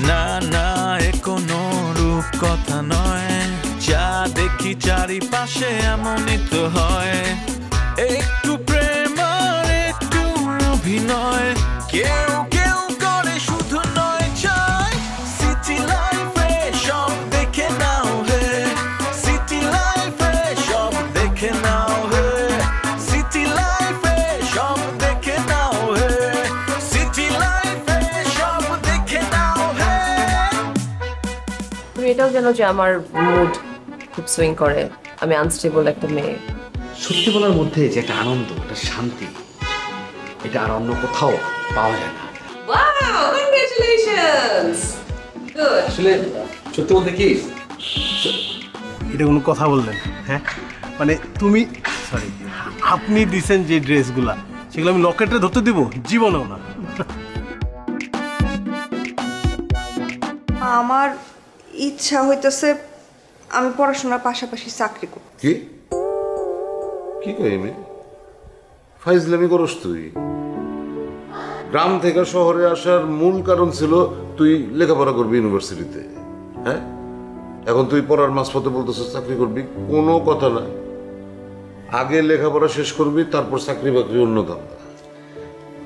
না না এ কোনো রূপ কথা নয়, যা দেখি চারিপাশে এমনই তো হয়। একটু প্রেম আর একটু অভিনয়, কেউ কেউ করে শুধু নয় চায়। সিটি লাইফে সব দেখে নাও হে, সিটি লাইফে সব দেখে নাও হে, সিটি লাইফে সব দেখে নাও হে, সিটি লাইফে সব দেখে নাও হে। এটাও যেন যে আমার মুড খুব সুইং করে, আমি আনস্টেবল একটা মেয়ে। সত্যি বলার মধ্যে যে একটা আনন্দ, একটা শান্তি, এটা আর অন্য কোথাও পাওয়া যায় না। Wow, congratulations. গুড। আসলে সত্যি বলতে কি, এটা কোনো কথা বললেন? হ্যাঁ মানে তুমি, সরি, আপনি দিছেন যে ড্রেসগুলা, সেগুলো আমি লকেটে ধরতে দিব? জীবনেও না। আমার ইচ্ছা হইতেছে আমি পড়াশোনার পাশাপাশি চাকরি করব। কি কি কই আমি? ফাইজলামি করস তুই? গ্রাম থেকে শহরে আসার মূল কারণ ছিল তুই লেখাপড়া করবি ইউনিভার্সিটিতে, হ্যাঁ? এখন তুই পড়ার মাঝপথে বলতেছিস চাকরি করবি? কোনো কথা না, আগে লেখাপড়া শেষ করবি, তারপর চাকরি বাকরি অন্য ধান্দা।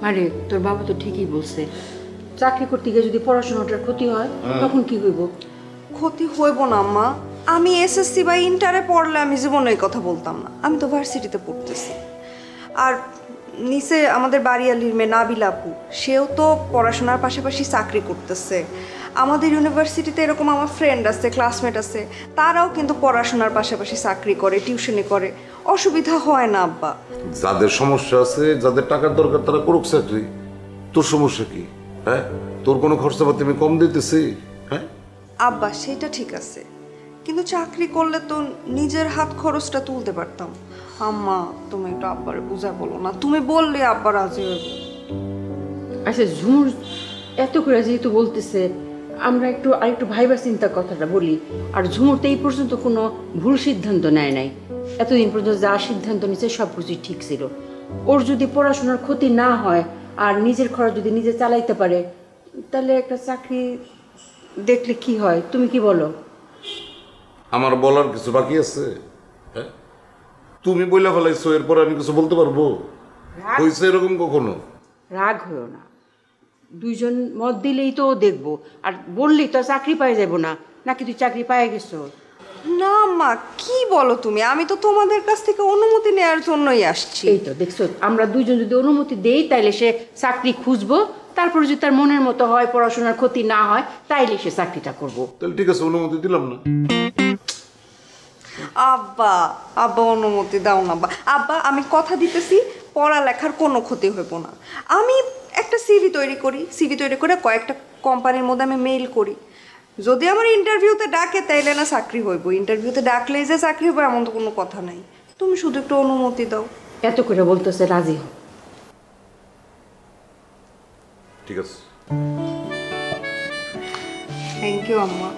আরে তোর বাবা তো ঠিকই বলছে, চাকরি করতে গিয়ে যদি পড়াশোনাটার ক্ষতি হয় তখন কি হইব? ক্ষতি হইব না আম্মা, আমি এসএসসি বা ইন্টারে পড়লে আমি জীবনে এই কথা বলতাম না। আমি তো ভার্সিটিতে পড়তেছি। আর নিচে আমাদের বাড়িয়ালির মেয়ে নাবিলা আপু, সেও তো পড়াশোনার পাশাপাশি চাকরি করতেছে। আমাদের ইউনিভার্সিটিতে এরকম আমার ফ্রেন্ড আছে, ক্লাসমেট আছে, তারাও কিন্তু পড়াশোনার পাশাপাশি চাকরি করে, টিউশনি করে। অসুবিধা হয় না আব্বা। যাদের সমস্যা আছে, যাদের টাকার দরকার, তারা করুক চাকরি। তোর সমস্যা কি? হ্যাঁ, তোর কোনো খরচাপাতি আমি কম দিতেছি? হ্যাঁ আব্বা সেটা ঠিক আছে, কিন্তু চাকরি করলে তো নিজের হাত খরচটা তুলতে পারতাম। আম্মা তুমি একটু আব্বারে বুঝা বলো না, তুমি বললে আব্বা রাজি হইব। আচ্ছা ঝুমুর এত করে যেহেতু বলতেছে, আমরা আরেকটু ভাইবা চিন্তা কথাটা বলি। আর ঝুমুর তো এই পর্যন্ত কোনো ভুল সিদ্ধান্ত নেয় নাই, এতদিন পর্যন্ত যা সিদ্ধান্ত নিচ্ছে সব কিছুই ঠিক ছিল। ওর যদি পড়াশোনার ক্ষতি না হয় আর নিজের খরচ যদি নিজে চালাইতে পারে, তাহলে একটা চাকরি দেখলে কি হয়, তুমি কি বলো? আমার বলার কিছু বাকি আছে? হ্যাঁ, তুমি বইলা ফেলাইছো, এরপর আমি কিছু বলতে পারবো? হয়েছে এরকম কখনো? রাগ হয়েও না, দুইজন মত দিলেই তো দেখবো, আর বললেই তো চাকরি পাই যাবো না। নাকি তুই চাকরি পাই গেছো? না মা, কি বলো তুমি? আমি তো তোমাদের কাছ থেকে অনুমতি নেওয়ার জন্যই আসছি। এই তো দেখছো, আমরা দুইজন যদি অনুমতি দেই তাইলে সে চাকরি খুঁজবো, তারপর যদি তার মনের মতো হয়, পড়াশোনার ক্ষতি না হয়, তাইলে সে চাকরিটা করবো। তাহলে ঠিক আছে, অনুমতি দিলাম না। আব্বা আব্বা অনুমতি দাও না আব্বা। আব্বা আমি কথা দিতেছি, পড়ালেখার কোনো ক্ষতি হইব না। আমি একটা সিভি তৈরি করি, সিভি তৈরি করে কয়েকটা কোম্পানির মধ্যে আমি মেইল করি। যদি আমার ইন্টারভিউতে ডাকে তাইলে না চাকরি হইব, ইন্টারভিউতে ডাকলেই যে চাকরি হইব এমন তো কোনো কথা নাই। তুমি শুধু একটু অনুমতি দাও। এত করে বলতেছে, রাজি হোক। ঠিক আছে। থ্যাংক ইউ আম্মা,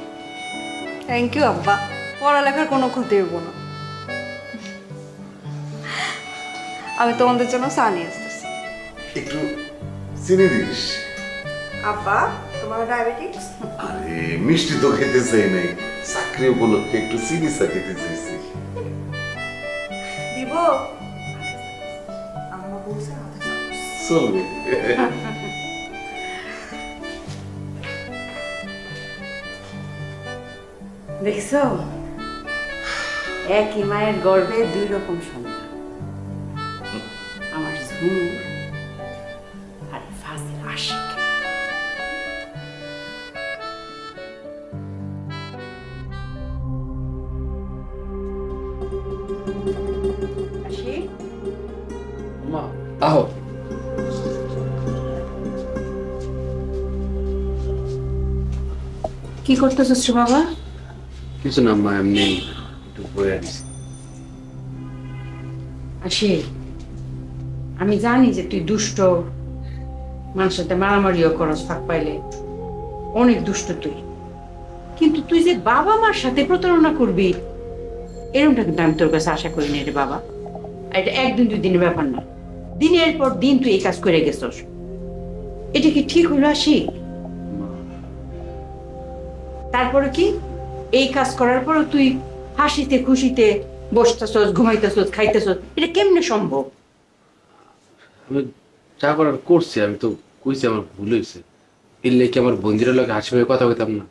থ্যাংক ইউ আব্বা। পড়ালেখার কোনো ক্ষতি হইব না। আমি তোমাদের জন্য চা নিয়ে আসতেছি। একটু চিনি দিস। আব্বা তোমার ডায়াবেটিস? আরে মিষ্টি তো খেতে চাই নাই, চাকরি উপলক্ষে একটু চিনি চা খেতে চাইছি। দিব? আম্মা বলছে আধা চামচ। চলবে। দেখছো, একই মায়ের গর্ভে দুই রকম সন্তান, আমার ঝুমুর আর ফাজিল আশিক। মা আহো। কি করতেছিস বাবা? কিছু না মা, এমনি একটু বয়ে আনিস। আশিক, আমি জানি যে তুই দুষ্ট, মানুষের সাথে মারামারিও করস ফাঁক পাইলে, অনেক দুষ্ট তুই, কিন্তু তুই যে বাবা মার সাথে প্রতারণা করবি এরকমটা কিন্তু আমি তোর কাছে আশা করি না রে বাবা। এটা একদিন দুই দিনের ব্যাপার না, দিনের পর দিন তুই এই কাজ করে গেছস। এটা কি ঠিক হলো আশিক? তারপরে কি এই কাজ করার পরও তুই হাসিতে খুশিতে বসতেছস, ঘুমাইতেছস, খাইতেছস, এটা কেমনে সম্ভব? আমি যা করার করছি, আমি তো কইছি আমার ভুল হয়েছে। এর লেগে আমার বন্ধুরা লোক হাসি হয়ে কথা কইতাম না।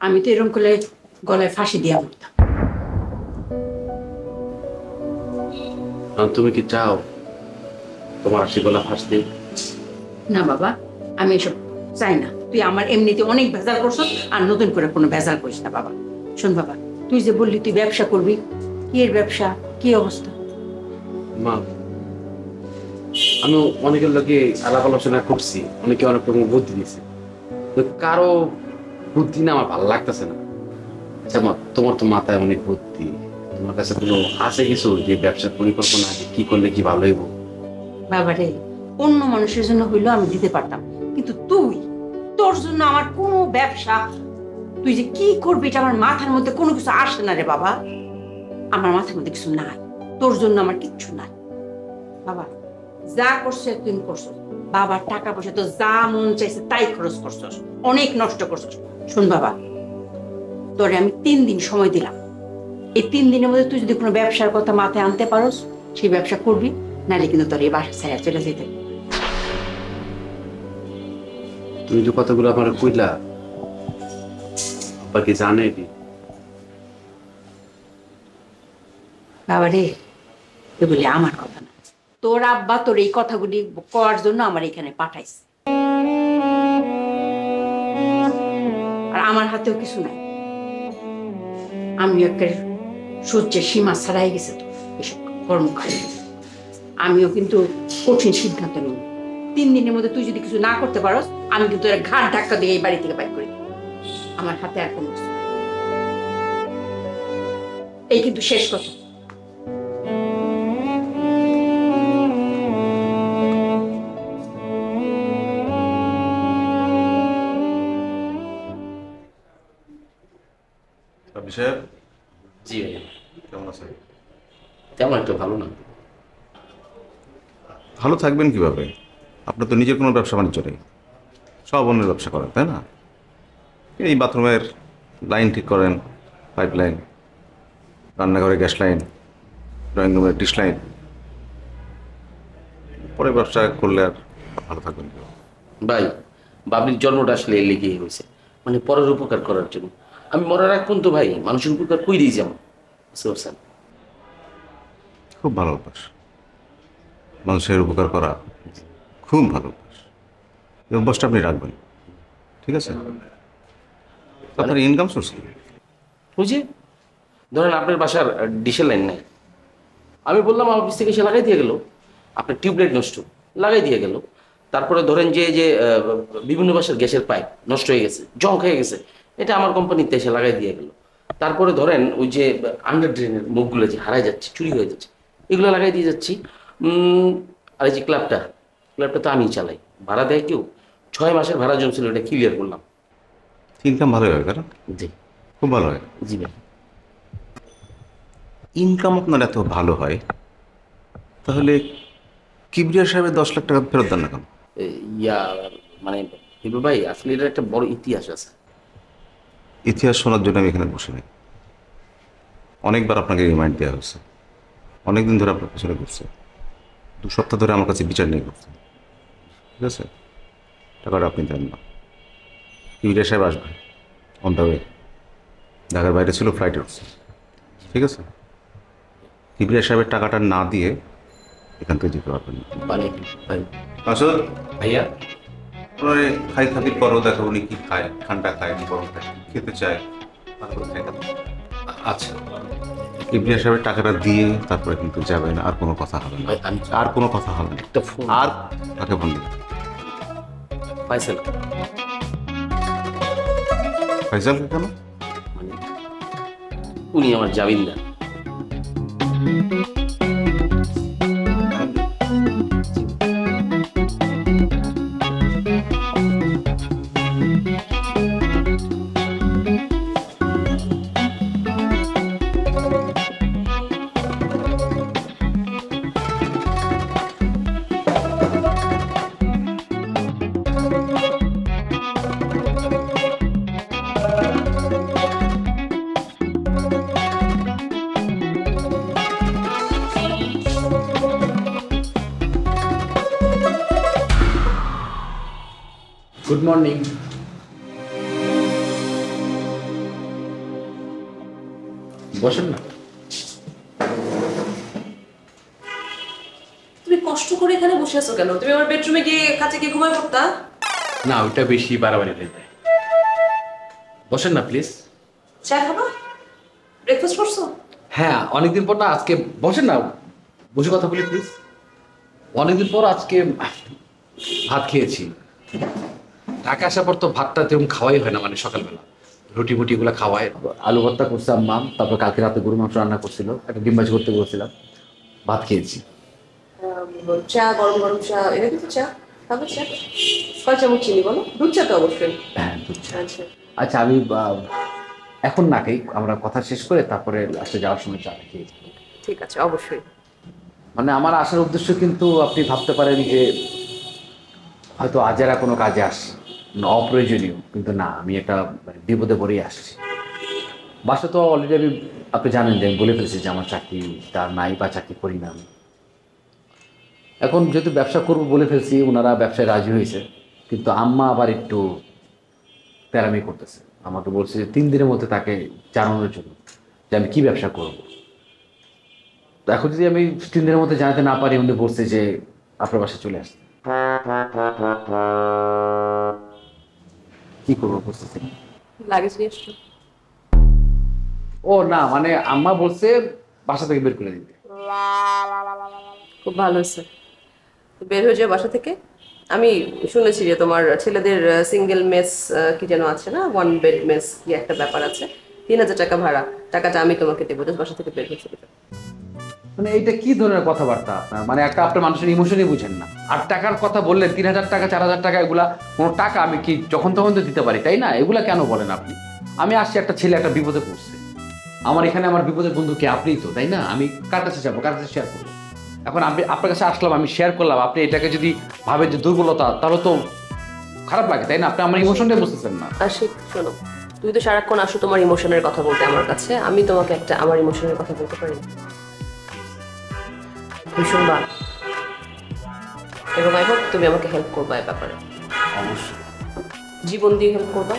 আমি তো এরকম করলে গলায় ফাঁসি দিয়া মরতাম। তুমি কি চাও তোমার হাসি গলা ফাঁস দিই? না বাবা, আমি এসব চাই না। তুই আমার এমনিতে অনেক ভেজাল করছস, আর নতুন করে কোনো ভেজাল করিস না বাবা। শোন বাবা, তুই যে বললি তুই ব্যবসা করবি, কি এর ব্যবসা, কি অবস্থা? মা, আমি অনেকের লোকে আলাপ আলোচনা করছি, অনেকে অনেক রকম বুদ্ধি দিয়েছে, কারো বুদ্ধি না আমার ভালো লাগতেছে না। আচ্ছা মা, তোমার তো মাথায় অনেক বুদ্ধি, তোমার কাছে কোনো আছে কিছু যে ব্যবসার পরিকল্পনা আছে, কি করলে কি ভালো হইব? বাবা রে, অন্য মানুষের জন্য হইলেও আমি দিতে পারতাম, কিন্তু তোর জন্য আমার কোনো ব্যবসা, তুই যে কি করবি এটা আমার মাথার মধ্যে কোনো কিছু আসে না রে বাবা। আমার মাথার মধ্যে কিছু নাই, তোর জন্য আমার কিচ্ছু নাই বাবা। যা করছে তুই করছো, বাবার টাকা পয়সা তো যা মন চাইছে তাই খরচ করছস, অনেক নষ্ট করছস। শোন বাবা, তোরে আমি 3 দিন সময় দিলাম। এই 3 দিনের মধ্যে তুই যদি কোনো ব্যবসার কথা মাথায় আনতে পারোস, সেই ব্যবসা করবি, নাহলে কিন্তু তোর এই বাসা ছেড়ে চলে যেতে। তুমি যে কথাগুলো আমার কইলা, আব্বা কি জানে? বাবা রে, এগুলি আমার কথা না, তোর আব্বা তোর এই কথাগুলি করার জন্য আমার এখানে পাঠাইছে, আর আমার হাতেও কিছু নাই। আমি একটা সহ্যের সীমা ছাড়াই গেছে তো এসব কর্মকাণ্ড। আমিও কিন্তু কঠিন সিদ্ধান্ত নিই। 3 দিনের মধ্যে তুই যদি কিছু না করতে পারোস, আমি কিন্তু এর ঘাট ধাক্কা দিয়ে এই বাড়ি থেকে বাইর করে দিই। আমার হাতে আর কোনো কিছু নাই। এই কিন্তু শেষ কথা। সাহেব, জি ভাইয়া। কেমন আছেন? তেমন একটা ভালো না। ভালো থাকবেন কিভাবে? আপনার তো নিজের কোনো ব্যবসা বাণিজ্য নেই, সব অন্যের ব্যবসা করেন, তাই না? এই বাথরুমের লাইন ঠিক করেন, পাইপ লাইন, রান্নাঘরে গ্যাস লাইন, ড্রয়িং রুমের ডিশ লাইন, পরে ব্যবসা করলে আর ভালো থাকবেন কিভাবে? ভাই, বাবলির জন্মটা আসলে এর লেগেই হয়েছে, মানে পরের উপকার করার জন্য। আমি মরার আগ পর্যন্ত ভাই মানুষের উপকার করেই যাব, বুঝতে পারছেন? খুব ভালো অভ্যাস, মানুষের উপকার করা খুব ভালো অভ্যাস। এই অভ্যাসটা আপনি রাখবেন, ঠিক আছে? আপনার ইনকাম সোর্স কি? বুঝি ধরেন আপনার বাসার ডিশের লাইন নাই, আমি বললাম আমার অফিস থেকে এসে লাগাই দিয়ে গেল। আপনার টিউবলাইট নষ্ট, লাগাই দিয়ে গেল। তারপরে ধরেন যে যে বিভিন্ন বাসার গ্যাসের পাইপ নষ্ট হয়ে গেছে, জং হয়ে গেছে, এটা আমার কোম্পানিতে এসে লাগাই দিয়ে গেল। তারপরে ধরেন ওই যে আন্ডার ড্রেনের মুখগুলো যে হারাই যাচ্ছে, চুরি হয়ে যাচ্ছে, এগুলো লাগাই দিয়ে যাচ্ছি। আর এই যে ক্লাবটা তো আমি চালাই, ভাড়া দেয় কেউ, 6 মাসের ভাড়া জমছিল, এটা ক্লিয়ার করলাম। ইনকাম ভালোই হয়, কারণ জি, খুব ভালো হয়। জি ভাই। ইনকাম আপনার এত ভালো হয়, তাহলে কিবরিয়া সাহেবের 10 লাখ টাকা ফেরত দেন না কেন? ইয়া মানে হিবু ভাই, আসলে এটার একটা বড় ইতিহাস আছে। ইতিহাস শোনার জন্য আমি এখানে বসে নেই। অনেকবার আপনাকে রিমাইন্ড দেওয়া হয়েছে, অনেকদিন ধরে আপনার পেছনে ঘুরছে, 2 সপ্তাহ ধরে আমার কাছে বিচার নিয়ে ঘুরছে, ঠিক আছে? টাকাটা আপনি দেন না। কিবরিয়া সাহেব আসবে অন দ্য ওয়ে, ঢাকার বাইরে ছিল, ফ্লাইটে উঠছে, ঠিক আছে? কিবরিয়া সাহেবের টাকাটা না দিয়ে এখান থেকে যেতে পারবেন না। মানে ভাই, আসল ভাইয়া আপনার খাই খাতির করো, দেখো উনি কি খায়, ঠান্ডা খায় কি গরম খায়, খেতে চায়, তারপরে খাই খাতে। আচ্ছা কিবরিয়া সাহেবের টাকাটা দিয়ে তারপরে কিন্তু যাবেন, আর কোনো কথা হবে না, ভাই, আমি আর কোনো কথা হবে না। একটা ফোন আর তাকে ফোন দিন। ফাইসাল, ফাইজালকে কেন? মানে উনি আমার জামিনদার। Good morning. বসেন না। তুমি কষ্ট করে এখানে বসে আছো কেন? তুমি আমার বেডরুমে গিয়ে কাছে গিয়ে ঘুমায় পড়তা। না, ওইটা বেশি বাড়াবাড়ি হয়ে যায়। বসেন না প্লিজ। চা খাবা? ব্রেকফাস্ট করছো? হ্যাঁ, অনেকদিন পর না, আজকে বসেন না, বসে কথা বলি প্লিজ। অনেকদিন পর আজকে ভাত খেয়েছি। ঢাকা আসার পর তো ভাতটা তেমন খাওয়াই হয় না, মানে সকালবেলা রুটি মুটি এগুলো খাওয়ায়। আলু ভর্তা করছে আম্মা, তারপর কালকে রাতে গরু মাংস রান্না করছিল, একটা ডিম ভাজি করতে বলছিলাম, ভাত খেয়েছি। চা, গরম গরম চা এনে দিতে চা খাবে? চা কয় চামচ চিনি বলো? দুধ চা তো অবশ্যই। হ্যাঁ, দুধ চা। আচ্ছা আচ্ছা, আমি এখন না খাই, আমরা কথা শেষ করে তারপরে লাস্টে যাওয়ার সময় চা খেয়ে যাবো। ঠিক আছে, অবশ্যই। মানে আমার আসার উদ্দেশ্য কিন্তু আপনি ভাবতে পারেন যে হয়তো আজেরা কোনো কাজে আসছি, অপ্রয়োজনীয়, কিন্তু না, আমি একটা বিপদে পড়েই আসছি। বাসা তো অলরেডি আপনি জানেন যে আমি বলে ফেলেছি যে আমার চাকরিটা নাই বা চাকরি করি না আমি। এখন যেহেতু ব্যবসা করবো বলে ফেলছি, ওনারা ব্যবসায় রাজি হয়েছে, কিন্তু আম্মা আবার একটু প্যারামি করতেছে। আমাকে বলছে যে 3 দিনের মধ্যে তাকে জানানোর জন্য যে আমি কি ব্যবসা করব। তো এখন যদি আমি 3 দিনের মধ্যে জানাতে না পারি, উনি বলছে যে আপনার বাসায় চলে আসতে। কি করবো বুঝতেছি। লাগেজ নিয়ে এসছো? ও না, মানে আম্মা বলছে বাসা থেকে বের করে দিতে। খুব ভালো হয়েছে, বের হয়ে যাও বাসা থেকে। আমি শুনেছি যে তোমার ছেলেদের সিঙ্গেল মেস কি যেন আছে না, 1 বেড মেস কি একটা ব্যাপার আছে, 3000 টাকা ভাড়া, টাকাটা আমি তোমাকে দেবো, বাসা থেকে বের হয়ে চলে যাও। মানে এইটা কি ধরনের কথাবার্তা আপনার? মানে একটা আপনার মানুষের ইমোশনই বুঝেন না। আর টাকার কথা বললেন, 3000 টাকা 4000 টাকা, এগুলা কোনো টাকা আমি কি যখন তখন তো দিতে পারি, তাই না? এগুলা কেন বলেন আপনি? আমি আসছি, একটা ছেলে একটা বিপদে পড়ছে, আমার এখানে আমার বিপদের বন্ধু কে? আপনিই তো, তাই না? আমি কার কাছে যাবো, কার কাছে শেয়ার করবো? এখন আমি আপনার কাছে আসলাম, আমি শেয়ার করলাম, আপনি এটাকে যদি ভাবেন যে দুর্বলতা, তাহলে তো খারাপ লাগে, তাই না? আপনি আমার ইমোশনটাই বুঝতেছেন না। আশিক শোনো, তুমি তো সারাক্ষণ আসো তোমার ইমোশনের কথা বলতে আমার কাছে, আমি তোমাকে একটা আমার ইমোশনের কথা বলতে পারি। তুমি শুনবা এবং আই হোপ তুমি আমাকে হেল্প করবা এই ব্যাপারে। অবশ্যই। জীবন দিয়ে হেল্প করবা।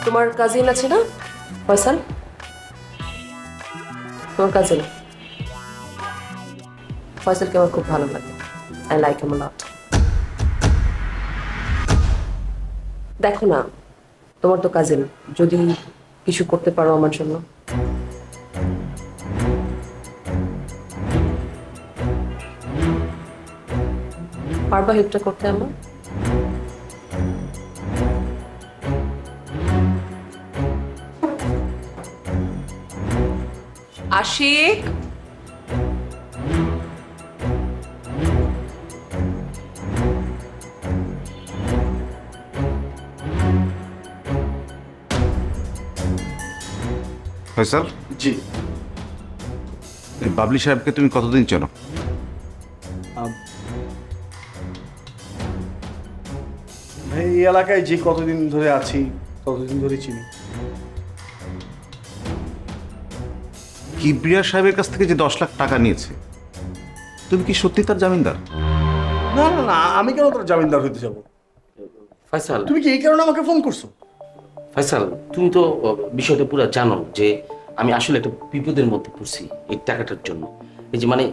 তোমার কাজিন আছে না ফয়সাল? তোমার কাজিন ফয়সালকে আমার খুব ভালো লাগে, আই লাইক হিম আ লট। দেখো না, তোমার তো কাজিন, যদি কিছু করতে পারো আমার জন্য। পারবা হেল্পটা করতে আমার? আশিক, ফয়সাল, জি এই বাবলি সাহেবকে তুমি কতদিন চেনো? ভাই, এই এলাকায় যে কতদিন ধরে আছি ততদিন ধরে চিনি। কিবরিয়া সাহেবের কাছ থেকে যে 10 লাখ টাকা নিয়েছে, তুমি কি সত্যি তার জামিনদার? না না না, আমি কেন তোর জামিনদার হইতে যাবো? ফয়সাল, তুমি কি এই কারণে আমাকে ফোন করছো? ফয়সাল, তুমি তো বিষয়টা পুরো জানো যে আমি আসলে একটা বিপদের মধ্যে পড়ছি এই টাকাটার জন্য। এই যে মানে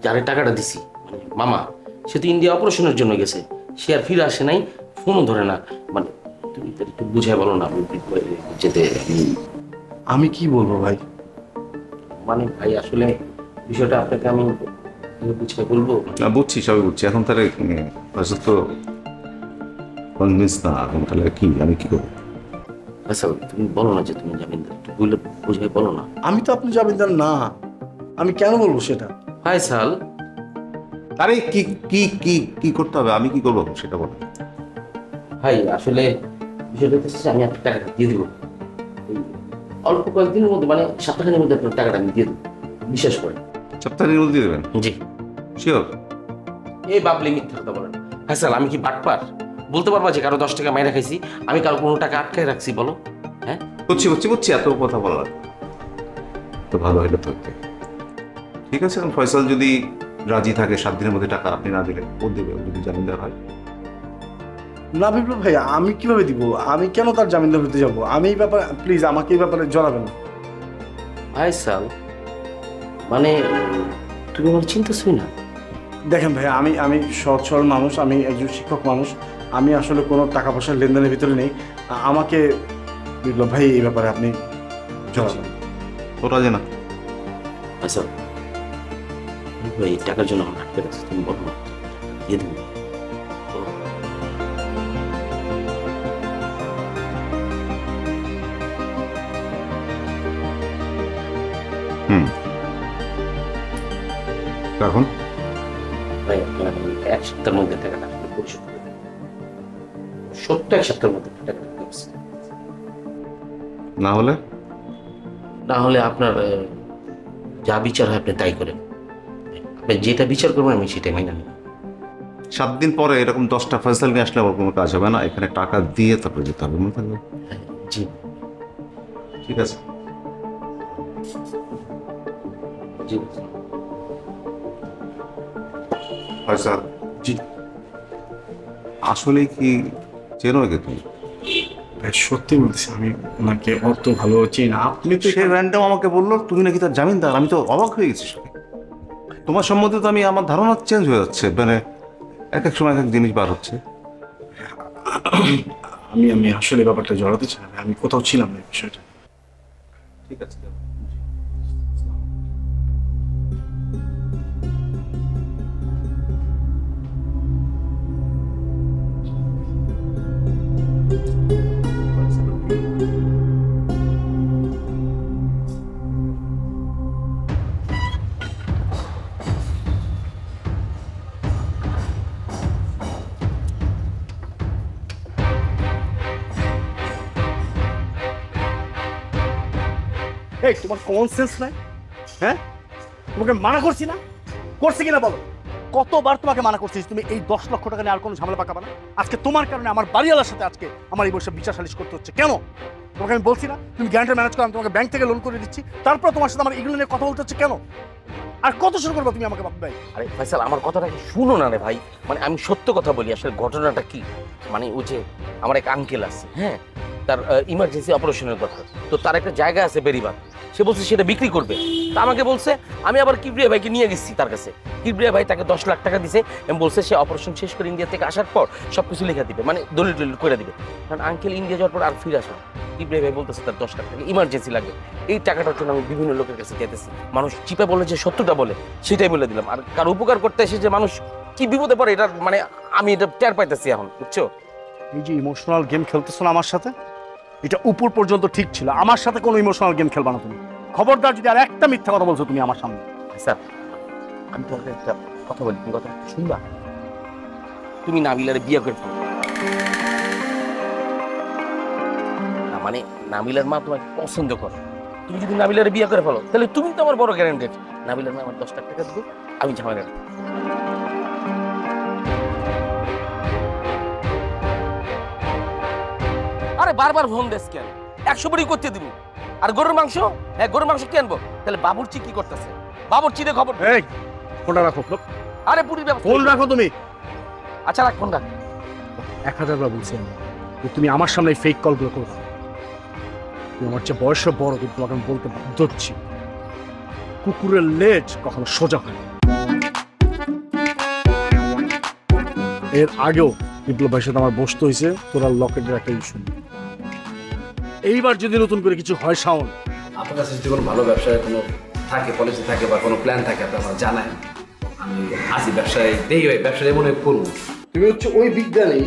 যারে টাকাটা দিছি, মানে মামা, সে তো ইন্ডিয়া অপারেশনের জন্য গেছে, সে আর ফিরে আসে নাই, ফোনও ধরে না। মানে তুমি একটু বুঝাই বলো না যেতে। আমি কি বলবো ভাই? মানে ভাই আসলে বিষয়টা আপনাকে আমি বুঝিয়ে বলবো না। বুঝছি, সবই বুঝছি। এখন তাহলে তো কনভিন্স না, এখন তাহলে কি আমি কি করবো? আচ্ছা তুমি বলো না যে তুমি জামিনদার, একটু বুঝাই বলো না। আমি তো আপনি জামিনদার না, আমি কেন বলবো সেটা? ফায়সাল, আরে কি কি কি কি করতে হবে, আমি কি করবো সেটা বলো। ভাই আসলে বিষয়টা হচ্ছে আমি আপনার টাকাটা দিয়ে দেবো অল্প কয়েকদিনের মধ্যে, মানে সপ্তাহখানের মধ্যে আপনার টাকাটা আমি দিয়ে দেবো, বিশ্বাস করেন। সপ্তাহের মধ্যে দিয়ে দেবেন? জি। শিওর? এই বাবলি মিথ্যা কথা বলেন। ফায়সাল, আমি কি বাটপার? বলতে পারবা যে কারো 10 টাকা মাইরা খাইছি, আমি কারো কোনো টাকা আটকায় রাখছি? বলো। হ্যাঁ, বুঝছি, এত কথা বলা তো ভালো হইলো তো। ঠিক আছে, এখন ফয়সাল যদি রাজি থাকে 7 দিনের মধ্যে টাকা আপনি না দিলে ও দেবে যদি জামিনদার হয়? না বিপ্লব ভাই, আমি কিভাবে দিব? আমি কেন তার জামিনদার হতে যাব? আমি এই ব্যাপারে প্লিজ আমাকে এই ব্যাপারে জানাবেন। ফাইসাল, মানে তুমি আমার চিন্তাছই না। দেখেন ভাই, আমি সৎ সরল মানুষ, আমি একজন শিক্ষক মানুষ, আমি আসলে কোনো টাকা পয়সার লেনদেনের ভিতরে নেই। আমাকে বিপ্লব ভাই এই ব্যাপারে আপনি জানাবেন। ওরা যে না ফাইসাল, ভাই টাকার জন্য আমার আটকে রাখছে, তুমি বলো না, দিয়ে দেবো। এখন ভাই আপনার এক সপ্তাহের মধ্যে টাকাটা পরিশোধ করে দেবেন। সত্য এক সপ্তাহের মধ্যে টাকাটা না হলে আপনার যা বিচার হয় আপনি তাই করেন। আপনি যেটা বিচার করবেন আমি সেটাই মাইনে নেব। 7 দিন পরে এরকম 10টা ফয়সাল নিয়ে আসলে আমার কোনো কাজ হবে না, এখানে টাকা দিয়ে তারপরে যেতে হবে, মনে থাকবে? জি ঠিক আছে। জি ফয়সাল, জি আসলে কি চেনো একে তুমি? ভাই সত্যি বলতেছি, আমি ওনাকে অত ভালো চিনি না। আপনি তো সে র্যান্ডম আমাকে বললো তুমি নাকি তার জামিনদার। আমি তো অবাক হয়ে গেছি শুনে। তোমার সম্বন্ধে তো আমার ধারণা চেঞ্জ হয়ে যাচ্ছে, মানে এক এক সময় এক এক জিনিস বার হচ্ছে। আমি আসলে ব্যাপারটা জড়াতে চাই না, আমি কোথাও ছিলাম না এই বিষয়টা। ঠিক আছে। এই তোমার কমন সেন্স নাই? হ্যাঁ, তোমাকে মানা করছি না? করছি কিনা বলো? কতবার তোমাকে মানা করছিস তুমি এই 10 লক্ষ টাকা নিয়ে আর কোনো ঝামেলা পাকাবা না? আজকে তোমার কারণে আমার বাড়িওয়ালার সাথে আজকে আমার এই বসে বিচার সালিশ করতে হচ্ছে। কেন? তোমাকে আমি বলছি না তুমি গ্যারান্টার ম্যানেজ করো, আমি তোমাকে ব্যাংক থেকে লোন করে দিচ্ছি, তারপর তোমার সাথে আমার এগুলো নিয়ে কথা বলতে হচ্ছে কেন? আর কত শুরু করবো তুমি আমাকে ভাই? আরে ফাইসাল, আমার কথাটা কি শুনো না রে ভাই। মানে আমি সত্য কথা বলি, আসলে ঘটনাটা কি, মানে ও যে আমার এক আঙ্কেল আছে, হ্যাঁ, তার ইমার্জেন্সি অপারেশনের কথা, তো তার একটা জায়গা আছে বেরিবাগ, সে বলছে সেটা বিক্রি করবে। তা আমাকে বলছে, আমি আবার কিবরিয়া ভাইকে নিয়ে গেছি তার কাছে। কিবরিয়া ভাই তাকে 10 লাখ টাকা দিছে এবং বলছে সে অপারেশন শেষ করে ইন্ডিয়া থেকে আসার পর সবকিছু লেখা দিবে, মানে দলিল টলিল করে দিবে। কারণ আঙ্কেল ইন্ডিয়া যাওয়ার পর আর ফিরে আসা, কিবরিয়া ভাই বলতেছে তার 10 লাখ টাকা ইমার্জেন্সি লাগবে। এই টাকাটার জন্য আমি বিভিন্ন লোকের কাছে যেতেছি, মানুষ চিপে বলে যে সত্যটা বলে সেটাই বলে দিলাম। আর কার উপকার করতে এসে যে মানুষ কি বিপদে পড়ে এটা মানে আমি এটা টের পাইতেছি এখন, বুঝছো? এই যে ইমোশনাল গেম খেলতেছো না আমার সাথে, এটা উপর পর্যন্ত ঠিক ছিল। আমার সাথে কোনো ইমোশনাল গেম খেলবা না তুমি। খবরদার যদি আর একটা মিথ্যা কথা বলছো তুমি আমার সামনে। স্যার, আমি তোমাকে একটা কথা বলি, তুমি কথা শুনবা? তুমি নাবিলারে বিয়ে করে ফেলো না, মানে নাবিলার মা তোমাকে পছন্দ করে। তুমি যদি নাবিলারে বিয়ে করে ফেলো তাহলে তুমি তো আমার বড় গ্যারান্টেড। নাবিলার মা আমার 10 লাখ টাকা দেবো, আমি ঝামেলা। আরে বারবার ফোন দেস কেন? 100 বারই করতে দিব। আর গরুর মাংস, হ্যাঁ গরুর মাংস কি আনবো? তাহলে বাবুর্চি কি করতেছে? বাবুর্চি রে খবর। এই ফোনটা রাখো। আরে পুরি ব্যবস্থা। ফোন রাখো তুমি। আচ্ছা রাখ ফোন রাখ। 1000 বার বলছি আমি যে তুমি আমার সামনে ফেক কলগুলো করো। তুমি আমার চেয়ে বয়সে বড়, কিন্তু তোমাকে আমি বলতে বাধ্য হচ্ছি, কুকুরের লেজ কখনো সোজা হয় না। এর আগেও বিপ্লব ভাইয়ের সাথে আমার বসতে হয়েছে তোরা লকেটের একটা ইস্যু। এইবার যদি নতুন করে কিছু হয় শাওন, আপনার কাছে যদি কোনো ভালো ব্যবসায় কোনো থাকে, পলিসি থাকে বা কোনো প্ল্যান থাকে আপনি আমার জানায়। আমি আসি ব্যবসায়, দেখি ভাই ব্যবসায় মনে করবো। তুমি হচ্ছে ওই বিজ্ঞানী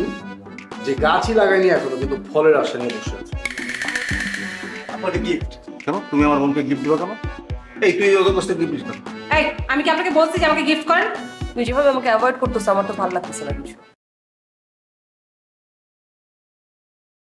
যে গাছই লাগায়নি এখনো কিন্তু ফলের আশা নিয়ে বসে আছে। আপনাকে গিফট কেন তুমি আমার বোনকে গিফট দিবা কেন? এই তুই ওদের কাছ থেকে গিফট দিস কেন? এই আমি কি আপনাকে বলছি যে আমাকে গিফট করেন? তুই যেভাবে আমাকে অ্যাভয়েড করতেছ আমার তো ভালো লাগতেছে না কিছু।